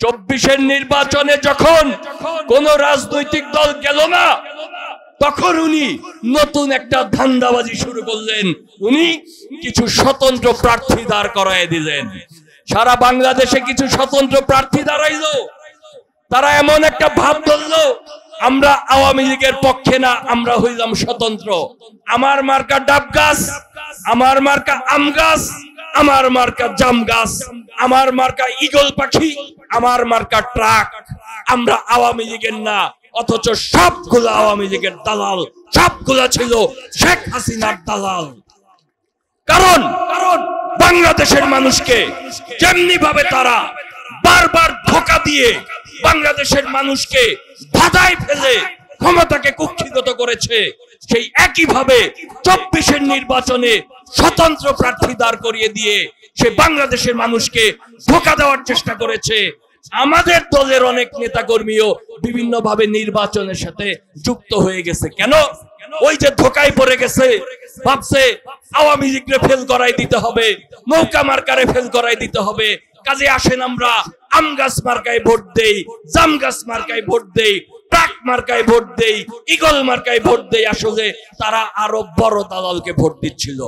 24-এর নির্বাচনে যখন কোন রাজনৈতিক দল গেল না, তখন উনি নতুন একটা ধান্দাবাজি শুরু করলেন। উনি কিছু স্বতন্ত্র প্রার্থী দাঁড় করায় দিলেন। সারা বাংলাদেশে কিছু স্বতন্ত্র প্রার্থী দাঁড়াইলো। তারা এমন একটা ভাব ধরলো, আমরা আওয়ামী লীগের পক্ষে না, আমরা হইলাম স্বতন্ত্র। আমার মার্কা ডাব গাছ, আমার মার্কা আম গাছ, আমার মার্কা জাম গাছ, আমার মার্কা ঈগল পাখি, আমার মার্কা ট্রাক। আমরা আওয়ামী লীগের না, অথচ সবগুলো আওয়ামী লীগের দালাল, সবগুলো ছিল শেখ হাসিনার দালাল। কারণ বাংলাদেশের মানুষকে যেমনি ভাবে তারা বারবার ধোঁকা দিয়ে বাংলাদেশের মানুষকে ধাঁধায় ফেলে ক্ষমতাকে কুক্ষিগত করেছে, সেই একইভাবে 24-এর নির্বাচনে স্বতন্ত্র প্রার্থী দাঁড় করিয়ে দিয়ে সে বাংলাদেশের মানুষকে ধোঁকা দেওয়ার চেষ্টা করেছে। আমাদের দলের অনেক নেতাকর্মীও বিভিন্ন ভাবে নির্বাচনের সাথে যুক্ত হয়ে গেছে। কেন? ওই যে ধোঁকায় পড়ে গেছে, ভাবছে আওয়ামী লীগকে ফেল করাই দিতে হবে, নৌকা মার্কারে ফেল করাই দিতে হবে। কাজে আসেন আমরা আম গাছ মার্কায় ভোট দেই, জাম গাছ মার্কায় ভোট দেই, ট্রাক মার্কায় ভোট দেই, ঈগল মার্কায় ভোট দেই। আসলে তারা আরো বড় দালালকে ভোট দিচ্ছিল।